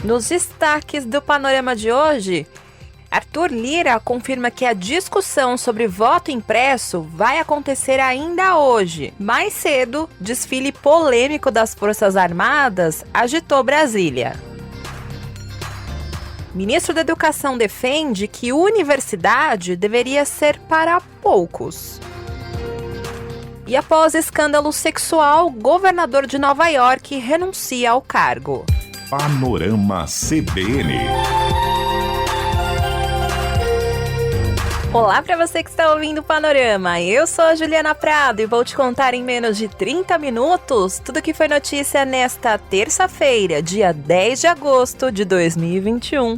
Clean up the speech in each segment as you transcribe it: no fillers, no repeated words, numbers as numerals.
Nos destaques do Panorama de hoje, Arthur Lira confirma que a discussão sobre voto impresso vai acontecer ainda hoje. Mais cedo, desfile polêmico das Forças Armadas agitou Brasília. Ministro da Educação defende que universidade deveria ser para poucos. E após escândalo sexual, governador de Nova York renuncia ao cargo. Panorama CBN. Olá para você que está ouvindo o Panorama, eu sou a Juliana Prado e vou te contar em menos de 30 minutos tudo que foi notícia nesta terça-feira, dia 10 de agosto de 2021.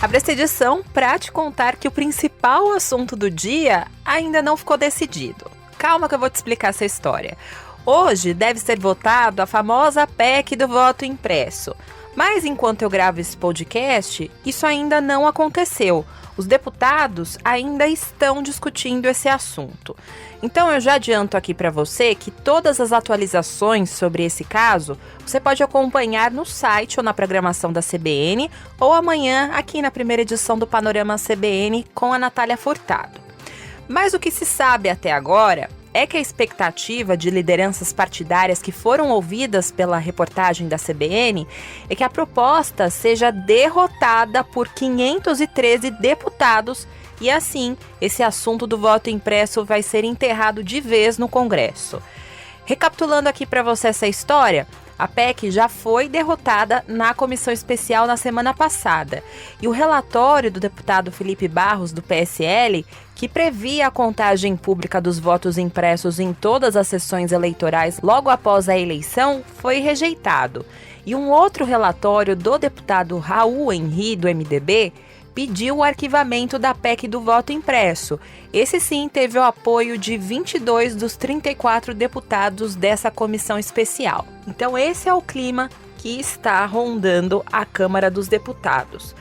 Abra esta edição para te contar que o principal assunto do dia ainda não ficou decidido. Calma que eu vou te explicar essa história. Hoje deve ser votado a famosa PEC do voto impresso. Mas enquanto eu gravo esse podcast, isso ainda não aconteceu. Os deputados ainda estão discutindo esse assunto. Então eu já adianto aqui para você que todas as atualizações sobre esse caso você pode acompanhar no site ou na programação da CBN ou amanhã aqui na primeira edição do Panorama CBN com a Natália Furtado. Mas o que se sabe até agora é que a expectativa de lideranças partidárias que foram ouvidas pela reportagem da CBN é que a proposta seja derrotada por 513 deputados e assim esse assunto do voto impresso vai ser enterrado de vez no Congresso. Recapitulando aqui para você essa história, a PEC já foi derrotada na comissão especial na semana passada. E o relatório do deputado Felipe Barros, do PSL, que previa a contagem pública dos votos impressos em todas as sessões eleitorais logo após a eleição, foi rejeitado. E um outro relatório do deputado Raul Henri, do MDB, pediu o arquivamento da PEC do voto impresso. Esse sim teve o apoio de 22 dos 34 deputados dessa comissão especial. Então esse é o clima que está rondando a Câmara dos Deputados.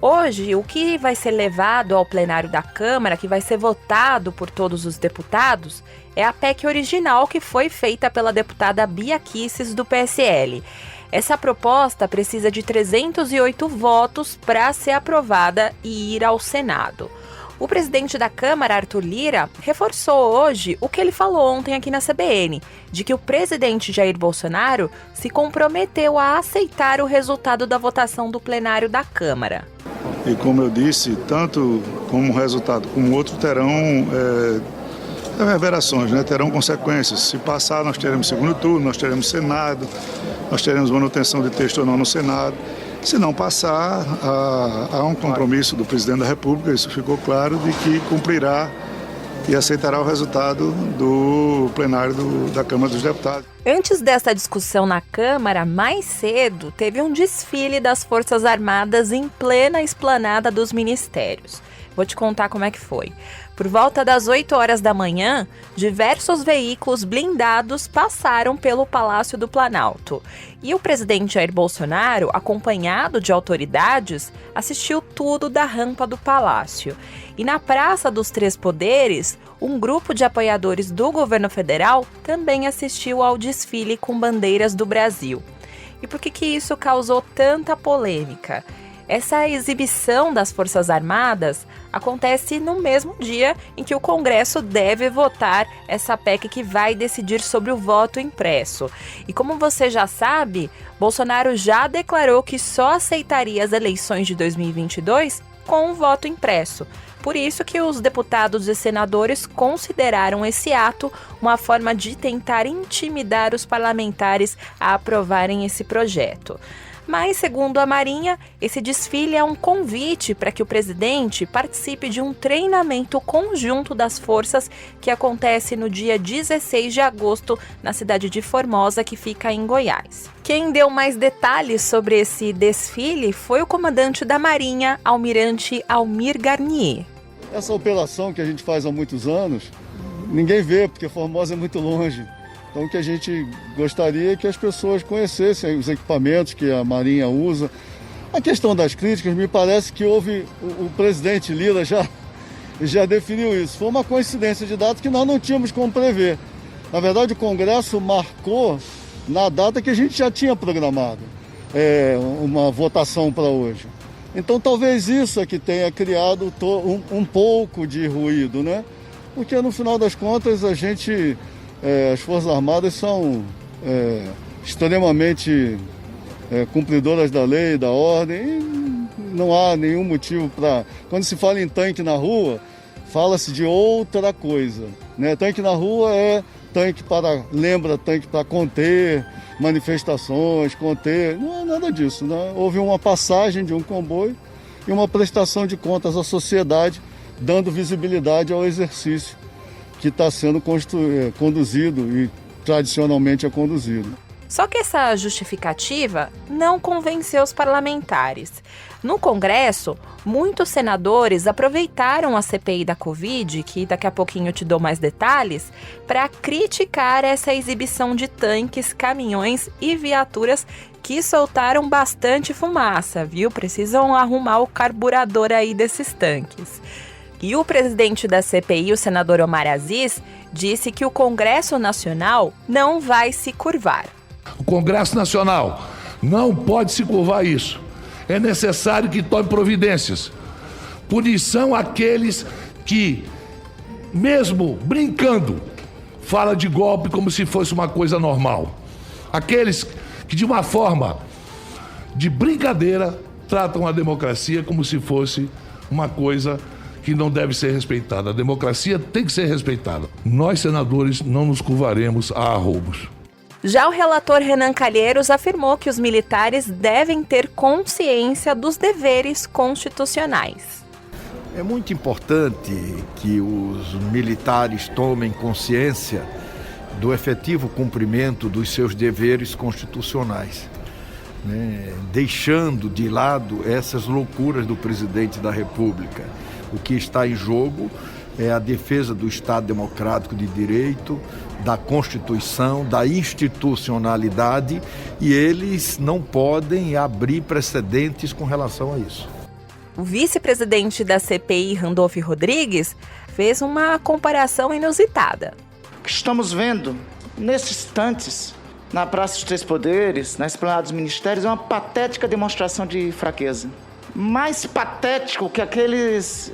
Hoje, o que vai ser levado ao plenário da Câmara, que vai ser votado por todos os deputados, é a PEC original que foi feita pela deputada Bia Kicis, do PSL. Essa proposta precisa de 308 votos para ser aprovada e ir ao Senado. O presidente da Câmara, Arthur Lira, reforçou hoje o que ele falou ontem aqui na CBN, de que o presidente Jair Bolsonaro se comprometeu a aceitar o resultado da votação do plenário da Câmara. E como eu disse, tanto como resultado como outro terão reverberações, né? Terão consequências. Se passar, nós teremos segundo turno, nós teremos Senado, nós teremos manutenção de texto ou não no Senado. Se não passar, há um compromisso do presidente da República, isso ficou claro, de que cumprirá e aceitará o resultado do plenário da Câmara dos Deputados. Antes dessa discussão na Câmara, mais cedo, teve um desfile das Forças Armadas em plena esplanada dos ministérios. Vou te contar como é que foi. Por volta das 8 horas da manhã, diversos veículos blindados passaram pelo Palácio do Planalto. E o presidente Jair Bolsonaro, acompanhado de autoridades, assistiu tudo da rampa do Palácio. E na Praça dos Três Poderes, um grupo de apoiadores do governo federal também assistiu ao desfile com bandeiras do Brasil. E por que isso causou tanta polêmica? Essa exibição das Forças Armadas acontece no mesmo dia em que o Congresso deve votar essa PEC que vai decidir sobre o voto impresso. E como você já sabe, Bolsonaro já declarou que só aceitaria as eleições de 2022 com o voto impresso. Por isso que os deputados e senadores consideraram esse ato uma forma de tentar intimidar os parlamentares a aprovarem esse projeto. Mas, segundo a Marinha, esse desfile é um convite para que o presidente participe de um treinamento conjunto das forças que acontece no dia 16 de agosto na cidade de Formosa, que fica em Goiás. Quem deu mais detalhes sobre esse desfile foi o comandante da Marinha, almirante Almir Garnier. Essa operação que a gente faz há muitos anos, ninguém vê, porque Formosa é muito longe. Então, o que a gente gostaria é que as pessoas conhecessem os equipamentos que a Marinha usa. A questão das críticas, me parece que o presidente Lira já definiu isso. Foi uma coincidência de dados que nós não tínhamos como prever. Na verdade, o Congresso marcou na data que a gente já tinha programado uma votação para hoje. Então, talvez isso é que tenha criado um pouco de ruído, né? Porque, no final das contas, as Forças Armadas são extremamente cumpridoras da lei, da ordem, e não há nenhum motivo para... Quando se fala em tanque na rua, fala-se de outra coisa, né? Tanque na rua lembra tanque para conter manifestações, não é nada disso, né? Houve uma passagem de um comboio e uma prestação de contas à sociedade, dando visibilidade ao exercício que está sendo conduzido e tradicionalmente é conduzido. Só que essa justificativa não convenceu os parlamentares. No Congresso, muitos senadores aproveitaram a CPI da Covid, que daqui a pouquinho eu te dou mais detalhes, para criticar essa exibição de tanques, caminhões e viaturas que soltaram bastante fumaça, viu? Precisam arrumar o carburador aí desses tanques. E o presidente da CPI, o senador Omar Aziz, disse que o Congresso Nacional não vai se curvar. O Congresso Nacional não pode se curvar a isso. É necessário que tome providências. Punição àqueles que, mesmo brincando, fala de golpe como se fosse uma coisa normal. Aqueles que, de uma forma de brincadeira, tratam a democracia como se fosse uma coisa que não deve ser respeitada. A democracia tem que ser respeitada. Nós, senadores, não nos curvaremos a arroubos. Já o relator Renan Calheiros afirmou que os militares devem ter consciência dos deveres constitucionais. É muito importante que os militares tomem consciência do efetivo cumprimento dos seus deveres constitucionais, né? Deixando de lado essas loucuras do presidente da República. O que está em jogo é a defesa do Estado Democrático de Direito, da Constituição, da institucionalidade, e eles não podem abrir precedentes com relação a isso. O vice-presidente da CPI, Randolph Rodrigues, fez uma comparação inusitada. O que estamos vendo nesses instantes, na Praça dos Três Poderes, na Esplanada dos Ministérios, é uma patética demonstração de fraqueza. Mais patético que aqueles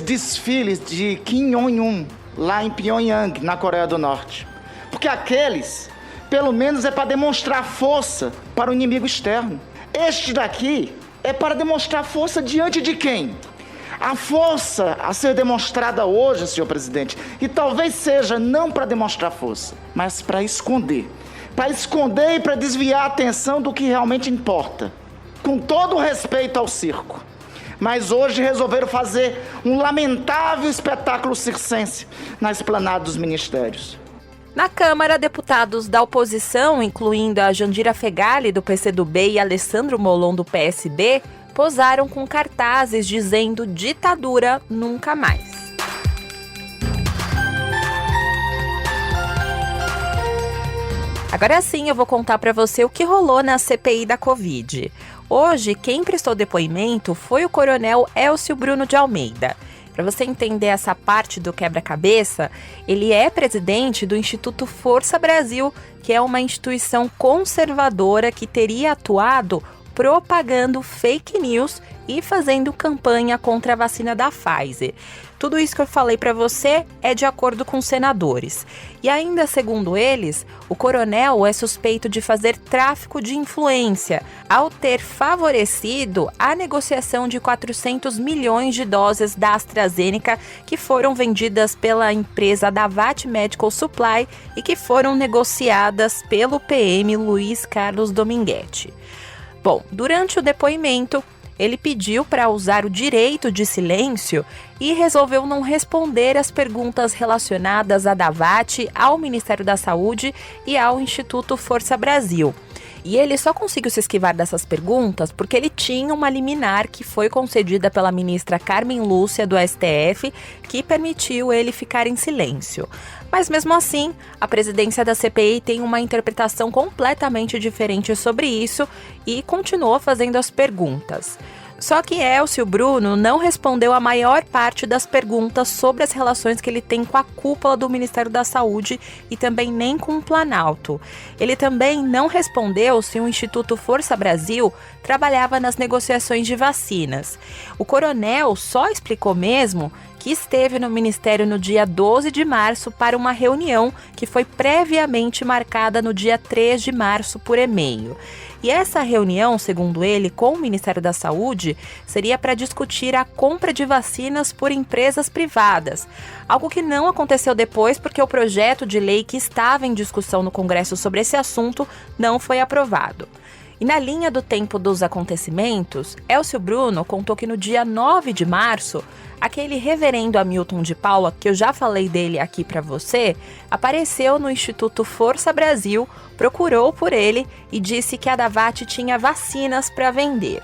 desfiles de Kim Jong-un lá em Pyongyang, na Coreia do Norte. Porque aqueles, pelo menos, é para demonstrar força para o inimigo externo. Este daqui é para demonstrar força diante de quem? A força a ser demonstrada hoje, senhor presidente, e talvez seja não para demonstrar força, mas para esconder. Para esconder e para desviar a atenção do que realmente importa. Com todo o respeito ao circo. Mas hoje resolveram fazer um lamentável espetáculo circense na Esplanada dos Ministérios. Na Câmara, deputados da oposição, incluindo a Jandira Fegali, do PCdoB, e Alessandro Molon, do PSB, posaram com cartazes dizendo ditadura nunca mais. Agora sim eu vou contar para você o que rolou na CPI da Covid. Hoje, quem prestou depoimento foi o coronel Elcio Bruno de Almeida. Para você entender essa parte do quebra-cabeça, ele é presidente do Instituto Força Brasil, que é uma instituição conservadora que teria atuado propagando fake news e fazendo campanha contra a vacina da Pfizer. Tudo isso que eu falei para você é de acordo com os senadores. E ainda segundo eles, o coronel é suspeito de fazer tráfico de influência ao ter favorecido a negociação de 400 milhões de doses da AstraZeneca que foram vendidas pela empresa Davat Medical Supply e que foram negociadas pelo PM Luiz Carlos Dominguete. Bom, durante o depoimento, ele pediu para usar o direito de silêncio e resolveu não responder às perguntas relacionadas à Davat, ao Ministério da Saúde e ao Instituto Força Brasil. E ele só conseguiu se esquivar dessas perguntas porque ele tinha uma liminar que foi concedida pela ministra Carmen Lúcia, do STF, que permitiu ele ficar em silêncio. Mas mesmo assim, a presidência da CPI tem uma interpretação completamente diferente sobre isso e continuou fazendo as perguntas. Só que Elcio Bruno não respondeu a maior parte das perguntas sobre as relações que ele tem com a cúpula do Ministério da Saúde e também nem com o Planalto. Ele também não respondeu se o Instituto Força Brasil trabalhava nas negociações de vacinas. O coronel só explicou mesmo que esteve no Ministério no dia 12 de março para uma reunião que foi previamente marcada no dia 3 de março por e-mail. E essa reunião, segundo ele, com o Ministério da Saúde, seria para discutir a compra de vacinas por empresas privadas, algo que não aconteceu depois porque o projeto de lei que estava em discussão no Congresso sobre esse assunto não foi aprovado. E na linha do tempo dos acontecimentos, Elcio Bruno contou que no dia 9 de março, aquele reverendo Hamilton de Paula, que eu já falei dele aqui para você, apareceu no Instituto Força Brasil, procurou por ele e disse que a Davatt tinha vacinas para vender.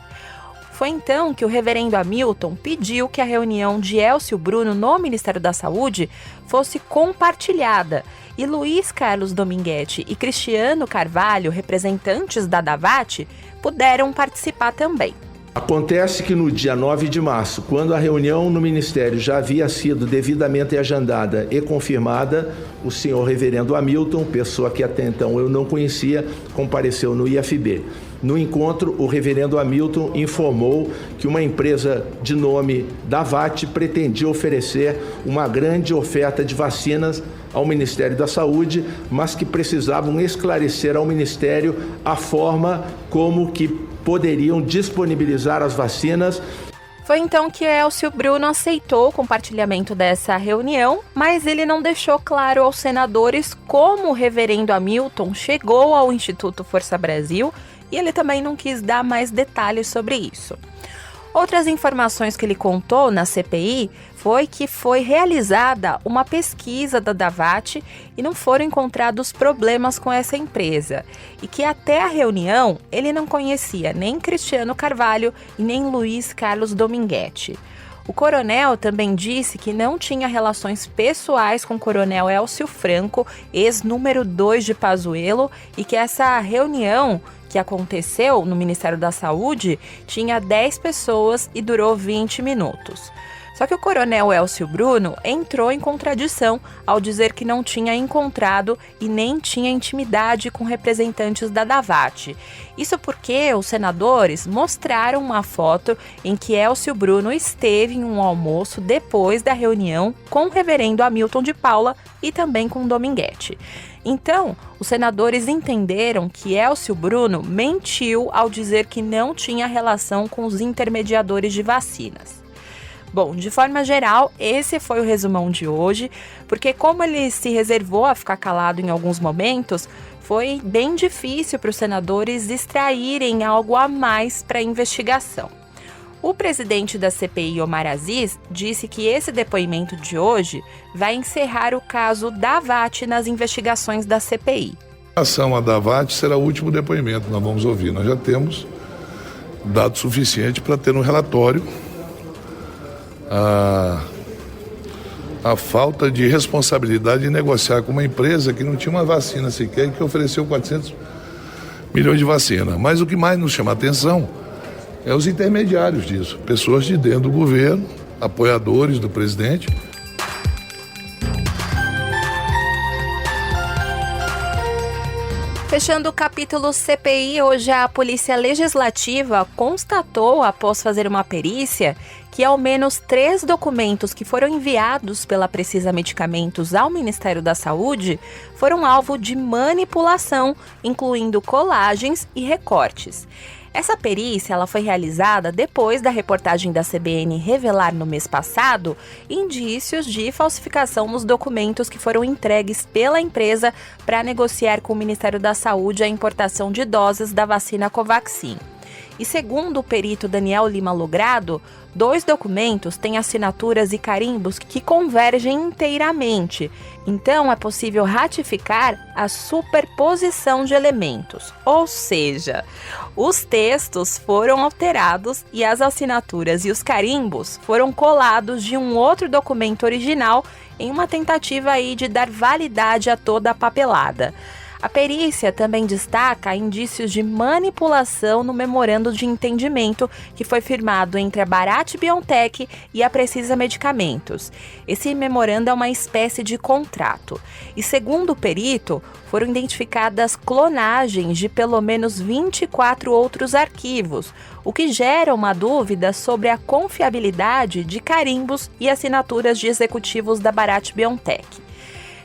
Foi então que o reverendo Hamilton pediu que a reunião de Elcio Bruno no Ministério da Saúde fosse compartilhada e Luiz Carlos Dominguete e Cristiano Carvalho, representantes da Davatt, puderam participar também. Acontece que no dia 9 de março, quando a reunião no Ministério já havia sido devidamente agendada e confirmada, o senhor reverendo Hamilton, pessoa que até então eu não conhecia, compareceu no IFB. No encontro, o reverendo Hamilton informou que uma empresa de nome Davatt pretendia oferecer uma grande oferta de vacinas ao Ministério da Saúde, mas que precisavam esclarecer ao Ministério a forma como que poderiam disponibilizar as vacinas. Foi então que Elcio Bruno aceitou o compartilhamento dessa reunião, mas ele não deixou claro aos senadores como o reverendo Hamilton chegou ao Instituto Força Brasil e ele também não quis dar mais detalhes sobre isso. Outras informações que ele contou na CPI foi que foi realizada uma pesquisa da Davatt e não foram encontrados problemas com essa empresa. E que até a reunião ele não conhecia nem Cristiano Carvalho e nem Luiz Carlos Dominguete. O coronel também disse que não tinha relações pessoais com o coronel Elcio Franco, ex-número 2 de Pazuello, e que essa reunião que aconteceu no Ministério da Saúde tinha 10 pessoas e durou 20 minutos. Só que o coronel Elcio Bruno entrou em contradição ao dizer que não tinha encontrado e nem tinha intimidade com representantes da Davatt. Isso porque os senadores mostraram uma foto em que Elcio Bruno esteve em um almoço depois da reunião com o reverendo Hamilton de Paula e também com Dominguete. Então, os senadores entenderam que Elcio Bruno mentiu ao dizer que não tinha relação com os intermediadores de vacinas. Bom, de forma geral, esse foi o resumão de hoje, porque como ele se reservou a ficar calado em alguns momentos, foi bem difícil para os senadores extraírem algo a mais para a investigação. O presidente da CPI, Omar Aziz, disse que esse depoimento de hoje vai encerrar o caso Davatt nas investigações da CPI. A ação a Davatt será o último depoimento que nós vamos ouvir. Nós já temos dado suficiente para ter um relatório a falta de responsabilidade de negociar com uma empresa que não tinha uma vacina sequer e que ofereceu 400 milhões de vacina. Mas o que mais nos chama a atenção é os intermediários disso, pessoas de dentro do governo, apoiadores do presidente. Fechando o capítulo CPI, hoje a Polícia Legislativa constatou, após fazer uma perícia, que ao menos 3 documentos que foram enviados pela Precisa Medicamentos ao Ministério da Saúde foram alvo de manipulação, incluindo colagens e recortes. Essa perícia ela foi realizada depois da reportagem da CBN revelar no mês passado indícios de falsificação nos documentos que foram entregues pela empresa para negociar com o Ministério da Saúde a importação de doses da vacina Covaxin. E segundo o perito Daniel Lima Logrado, 2 documentos têm assinaturas e carimbos que convergem inteiramente. Então, é possível ratificar a superposição de elementos. Ou seja, os textos foram alterados e as assinaturas e os carimbos foram colados de um outro documento original em uma tentativa aí de dar validade a toda a papelada. A perícia também destaca indícios de manipulação no memorando de entendimento que foi firmado entre a Bharat BioNTech e a Precisa Medicamentos. Esse memorando é uma espécie de contrato. E segundo o perito, foram identificadas clonagens de pelo menos 24 outros arquivos, o que gera uma dúvida sobre a confiabilidade de carimbos e assinaturas de executivos da Bharat BioNTech.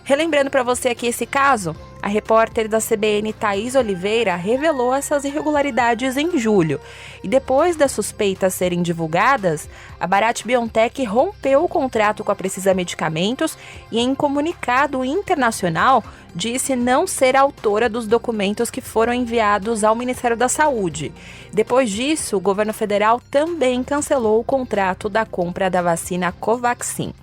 Relembrando para você aqui esse caso, a repórter da CBN Thaís Oliveira revelou essas irregularidades em julho. E depois das suspeitas serem divulgadas, a Bharat BioNTech rompeu o contrato com a Precisa Medicamentos e, em comunicado internacional, disse não ser autora dos documentos que foram enviados ao Ministério da Saúde. Depois disso, o governo federal também cancelou o contrato da compra da vacina Covaxin.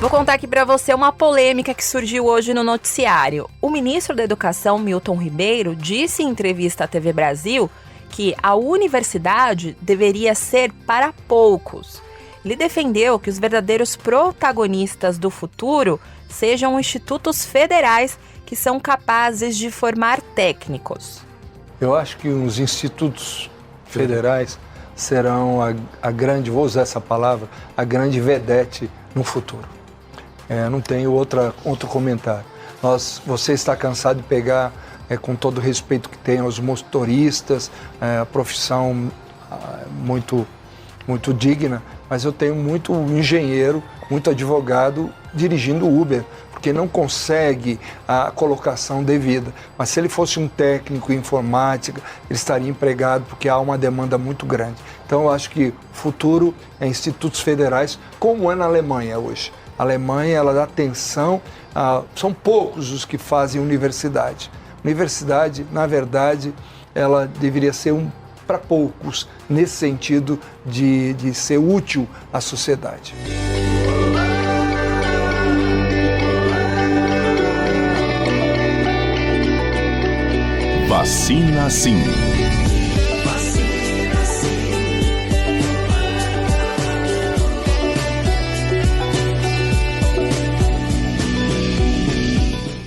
Vou contar aqui para você uma polêmica que surgiu hoje no noticiário. O ministro da Educação, Milton Ribeiro, disse em entrevista à TV Brasil que a universidade deveria ser para poucos. Ele defendeu que os verdadeiros protagonistas do futuro sejam institutos federais que são capazes de formar técnicos. Eu acho que os institutos federais serão a grande, vou usar essa palavra, a grande vedete no futuro. Não tenho outro comentário. Você está cansado de pegar, com todo o respeito que tem aos motoristas, a profissão muito, muito digna, mas eu tenho muito engenheiro, muito advogado dirigindo Uber, porque não consegue a colocação devida. Mas se ele fosse um técnico em informática, ele estaria empregado, porque há uma demanda muito grande. Então eu acho que o futuro é institutos federais, como é na Alemanha hoje. A Alemanha, ela dá atenção, são poucos os que fazem universidade. Universidade, na verdade, ela deveria ser para poucos, nesse sentido de ser útil à sociedade. Vacina sim.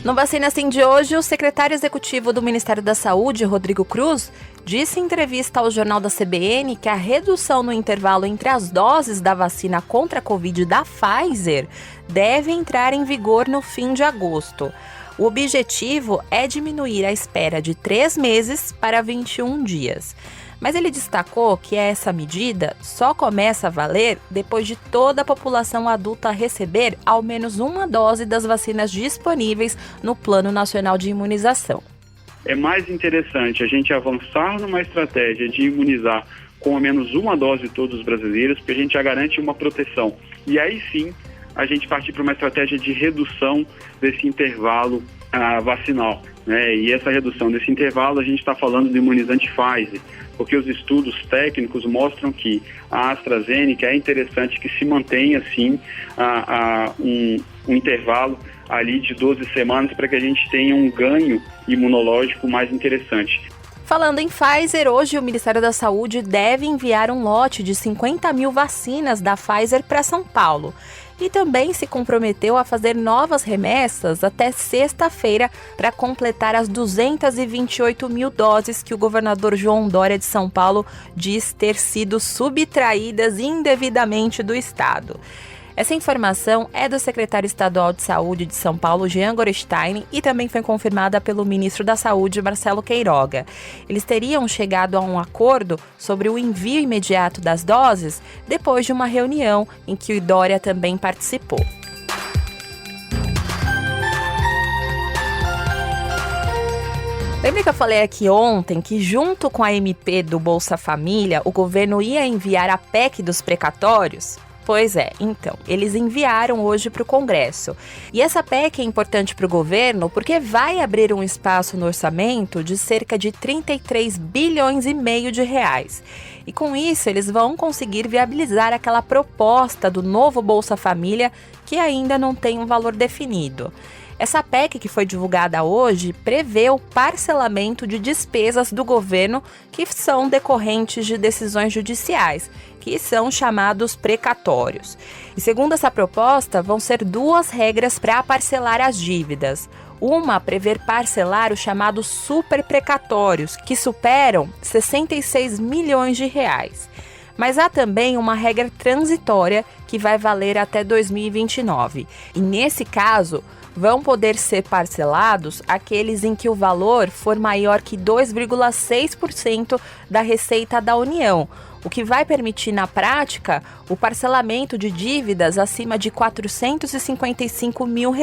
No Vacina Sim de hoje, o secretário executivo do Ministério da Saúde, Rodrigo Cruz, disse em entrevista ao Jornal da CBN que a redução no intervalo entre as doses da vacina contra a Covid da Pfizer deve entrar em vigor no fim de agosto. O objetivo é diminuir a espera de 3 meses para 21 dias. Mas ele destacou que essa medida só começa a valer depois de toda a população adulta receber ao menos uma dose das vacinas disponíveis no Plano Nacional de Imunização. É mais interessante a gente avançar numa estratégia de imunizar com ao menos uma dose de todos os brasileiros, porque a gente já garante uma proteção. E aí sim, a gente partir para uma estratégia de redução desse intervalo vacinal, né? E essa redução desse intervalo, a gente está falando do imunizante Pfizer, porque os estudos técnicos mostram que a AstraZeneca é interessante que se mantenha, assim, um intervalo ali de 12 semanas para que a gente tenha um ganho imunológico mais interessante. Falando em Pfizer, hoje o Ministério da Saúde deve enviar um lote de 50 mil vacinas da Pfizer para São Paulo. E também se comprometeu a fazer novas remessas até sexta-feira para completar as 228 mil doses que o governador João Dória de São Paulo diz ter sido subtraídas indevidamente do estado. Essa informação é do secretário estadual de Saúde de São Paulo, Jean Gorestein, e também foi confirmada pelo ministro da Saúde, Marcelo Queiroga. Eles teriam chegado a um acordo sobre o envio imediato das doses depois de uma reunião em que o Dória também participou. Lembra que eu falei aqui ontem que junto com a MP do Bolsa Família, o governo ia enviar a PEC dos precatórios? Pois é, então, eles enviaram hoje para o Congresso. E essa PEC é importante para o governo porque vai abrir um espaço no orçamento de cerca de 33 bilhões e meio de reais. E com isso, eles vão conseguir viabilizar aquela proposta do novo Bolsa Família que ainda não tem um valor definido. Essa PEC que foi divulgada hoje prevê o parcelamento de despesas do governo que são decorrentes de decisões judiciais, que são chamados precatórios. E segundo essa proposta, vão ser 2 regras para parcelar as dívidas. Uma prevê parcelar os chamados superprecatórios, que superam 66 milhões de reais. Mas há também uma regra transitória que vai valer até 2029. E nesse caso, vão poder ser parcelados aqueles em que o valor for maior que 2,6% da receita da União, o que vai permitir, na prática, o parcelamento de dívidas acima de R$ 455 mil.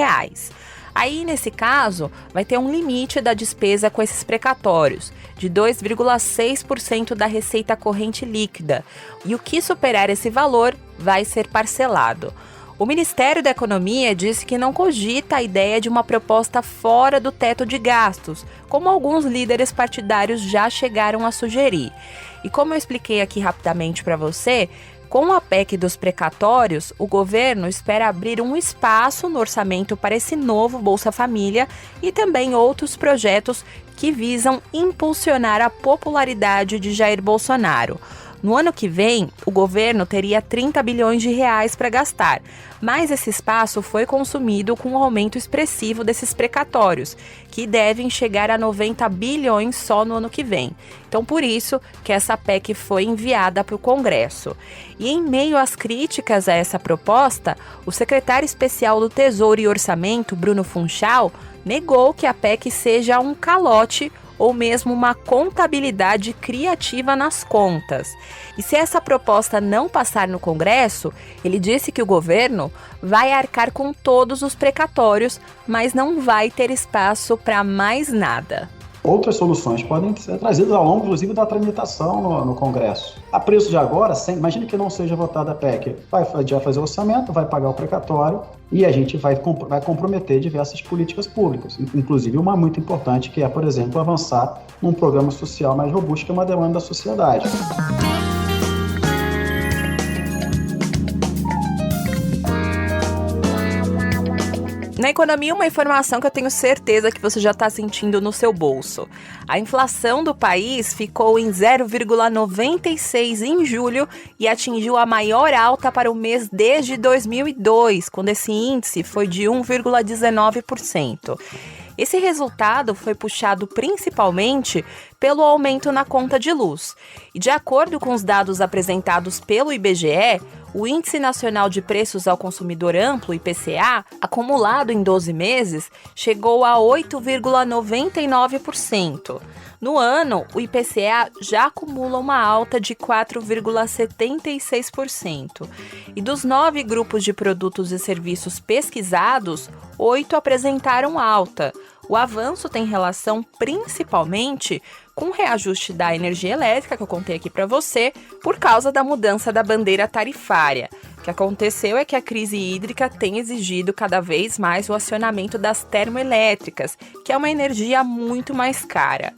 Aí, nesse caso, vai ter um limite da despesa com esses precatórios, de 2,6% da receita corrente líquida, e o que superar esse valor vai ser parcelado. O Ministério da Economia disse que não cogita a ideia de uma proposta fora do teto de gastos, como alguns líderes partidários já chegaram a sugerir. E como eu expliquei aqui rapidamente para você, com a PEC dos precatórios, o governo espera abrir um espaço no orçamento para esse novo Bolsa Família e também outros projetos que visam impulsionar a popularidade de Jair Bolsonaro. No ano que vem, o governo teria 30 bilhões de reais para gastar, mas esse espaço foi consumido com um aumento expressivo desses precatórios, que devem chegar a 90 bilhões só no ano que vem. Então, por isso que essa PEC foi enviada para o Congresso. E em meio às críticas a essa proposta, o secretário especial do Tesouro e Orçamento, Bruno Funchal, negou que a PEC seja um calote ou mesmo uma contabilidade criativa nas contas. E se essa proposta não passar no Congresso, ele disse que o governo vai arcar com todos os precatórios, mas não vai ter espaço para mais nada. Outras soluções podem ser trazidas ao longo, inclusive, da tramitação no Congresso. A preço de agora, imagine que não seja votada a PEC. Vai fazer o orçamento, vai pagar o precatório e a gente vai comprometer diversas políticas públicas, inclusive uma muito importante, que é, por exemplo, avançar num programa social mais robusto, que é uma demanda da sociedade. Na economia, uma informação que eu tenho certeza que você já está sentindo no seu bolso. A inflação do país ficou em 0,96 em julho e atingiu a maior alta para o mês desde 2002, quando esse índice foi de 1,19%. Esse resultado foi puxado principalmente pelo aumento na conta de luz. E de acordo com os dados apresentados pelo IBGE, o Índice Nacional de Preços ao Consumidor Amplo, IPCA, acumulado em 12 meses, chegou a 8,99%. No ano, o IPCA já acumula uma alta de 4,76%. E dos 9 grupos de produtos e serviços pesquisados, 8 apresentaram alta. O avanço tem relação principalmente com o reajuste da energia elétrica, que eu contei aqui para você, por causa da mudança da bandeira tarifária. O que aconteceu é que a crise hídrica tem exigido cada vez mais o acionamento das termoelétricas, que é uma energia muito mais cara.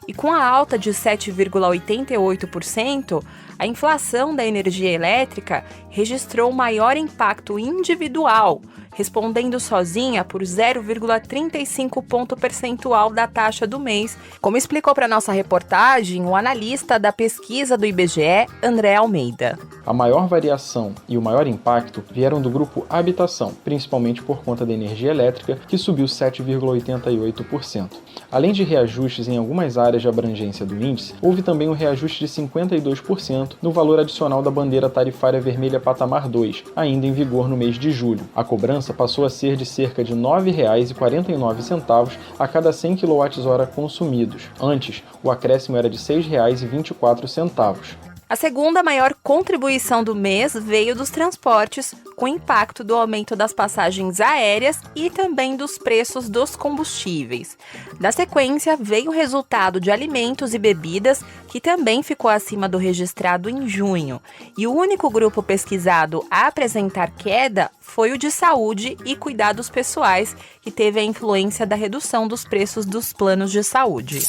E com a alta de 7,88%, a inflação da energia elétrica registrou o maior impacto individual, respondendo sozinha por 0,35 ponto percentual da taxa do mês, como explicou para nossa reportagem o analista da pesquisa do IBGE, André Almeida. A maior variação e o maior impacto vieram do grupo habitação, principalmente por conta da energia elétrica, que subiu 7,88%. Além de reajustes em algumas áreas de abrangência do índice, houve também um reajuste de 52% no valor adicional da bandeira tarifária vermelha patamar 2, ainda em vigor no mês de julho. A cobrança passou a ser de cerca de R$ 9,49 a cada 100 kWh consumidos. Antes, o acréscimo era de R$ 6,24. A segunda maior contribuição do mês veio dos transportes, com impacto do aumento das passagens aéreas e também dos preços dos combustíveis. Na sequência, veio o resultado de alimentos e bebidas, que também ficou acima do registrado em junho. E o único grupo pesquisado a apresentar queda foi o de saúde e cuidados pessoais, que teve a influência da redução dos preços dos planos de saúde.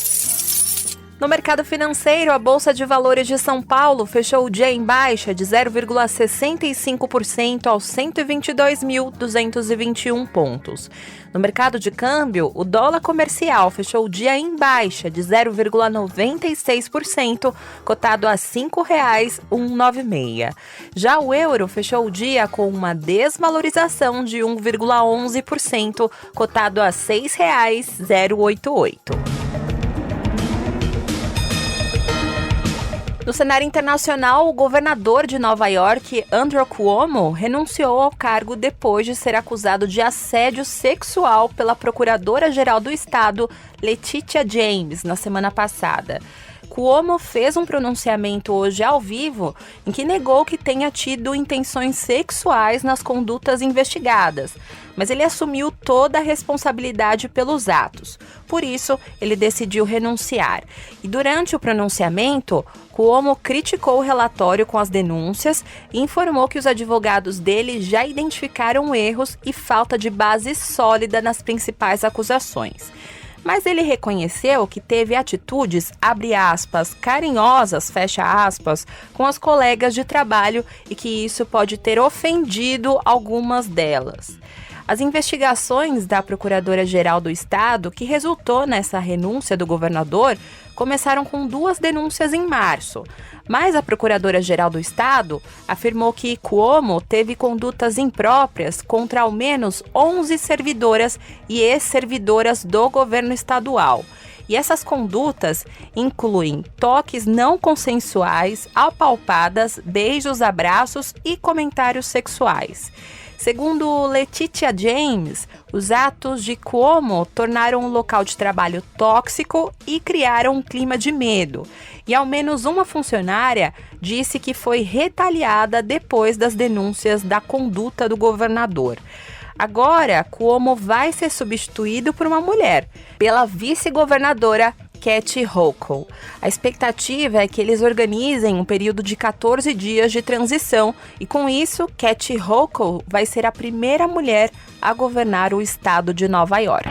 No mercado financeiro, a Bolsa de Valores de São Paulo fechou o dia em baixa de 0,65% aos 122.221 pontos. No mercado de câmbio, o dólar comercial fechou o dia em baixa de 0,96%, cotado a R$ 5,196. Já o euro fechou o dia com uma desvalorização de 1,11%, cotado a R$ 6,088. No cenário internacional, o governador de Nova York, Andrew Cuomo, renunciou ao cargo depois de ser acusado de assédio sexual pela procuradora-geral do estado, Letitia James, na semana passada. Cuomo fez um pronunciamento hoje ao vivo em que negou que tenha tido intenções sexuais nas condutas investigadas, mas ele assumiu toda a responsabilidade pelos atos. Por isso, ele decidiu renunciar. E durante o pronunciamento, Cuomo criticou o relatório com as denúncias e informou que os advogados dele já identificaram erros e falta de base sólida nas principais acusações. Mas ele reconheceu que teve atitudes, abre aspas, carinhosas, fecha aspas, com as colegas de trabalho e que isso pode ter ofendido algumas delas. As investigações da Procuradora-Geral do Estado, que resultou nessa renúncia do governador, começaram com 2 denúncias em março. Mas a Procuradora-Geral do Estado afirmou que Cuomo teve condutas impróprias contra ao menos 11 servidoras e ex-servidoras do governo estadual. E essas condutas incluem toques não consensuais, apalpadas, beijos, abraços e comentários sexuais. Segundo Letitia James, os atos de Cuomo tornaram o local de trabalho tóxico e criaram um clima de medo. E ao menos uma funcionária disse que foi retaliada depois das denúncias da conduta do governador. Agora, Cuomo vai ser substituído por uma mulher, pela vice-governadora Kathy Hochul. A expectativa é que eles organizem um período de 14 dias de transição e, com isso, Kathy Hochul vai ser a primeira mulher a governar o estado de Nova York.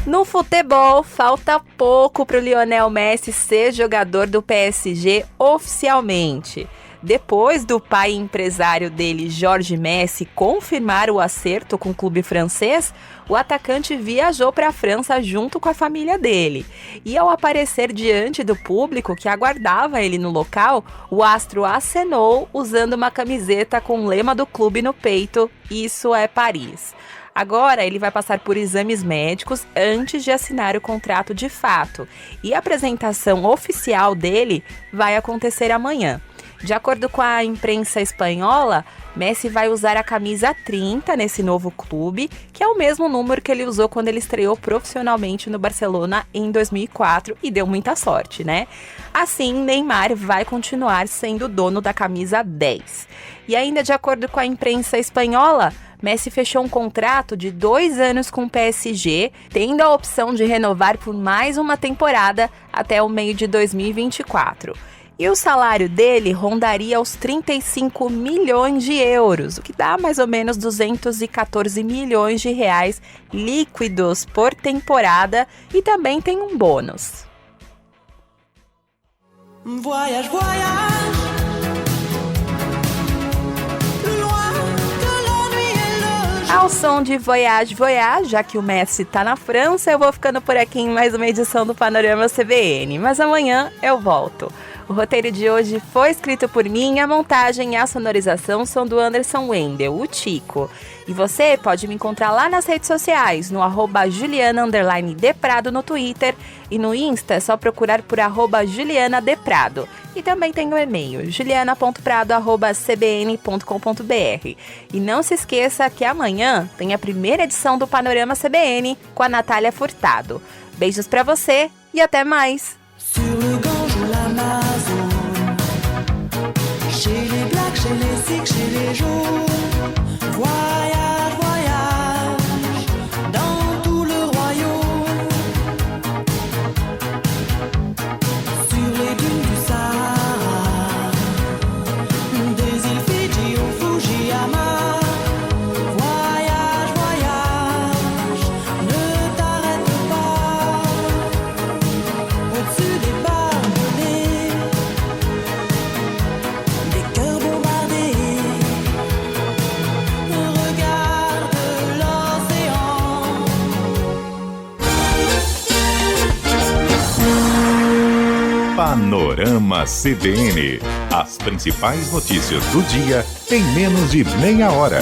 No futebol, falta pouco para o Lionel Messi ser jogador do PSG oficialmente. Depois do pai e empresário dele, Jorge Messi, confirmar o acerto com o clube francês, o atacante viajou para a França junto com a família dele. E ao aparecer diante do público que aguardava ele no local, o astro acenou usando uma camiseta com o lema do clube no peito, "Isso é Paris". Agora ele vai passar por exames médicos antes de assinar o contrato de fato. E a apresentação oficial dele vai acontecer amanhã. De acordo com a imprensa espanhola, Messi vai usar a camisa 30 nesse novo clube, que é o mesmo número que ele usou quando ele estreou profissionalmente no Barcelona em 2004 e deu muita sorte, né? Assim, Neymar vai continuar sendo dono da camisa 10. E ainda de acordo com a imprensa espanhola, Messi fechou um contrato de 2 anos com o PSG, tendo a opção de renovar por mais uma temporada até o meio de 2024. E o salário dele rondaria os 35 milhões de euros, o que dá mais ou menos 214 milhões de reais líquidos por temporada, e também tem um bônus. Voyage, voyage. Ao som de Voyage, Voyage, já que o Messi tá na França, eu vou ficando por aqui em mais uma edição do Panorama CBN. Mas amanhã eu volto. O roteiro de hoje foi escrito por mim, a montagem e a sonorização são do Anderson Wendel, o Tico. E você pode me encontrar lá nas redes sociais, no @Juliana_Deprado no Twitter, e no Insta é só procurar por @JulianaDeprado. E também tem o e-mail, juliana.prado@cbn.com.br. E não se esqueça que amanhã tem a primeira edição do Panorama CBN com a Natália Furtado. Beijos pra você e até mais! Chez les blacks, chez les sikhs, chez les jaunes. Voyage, voyage, dans tout le royaume. Sur les dunes du Sahara, des îles Fidji au Fujiyama. Voyage, voyage, Panorama CBN. As principais notícias do dia em menos de meia hora.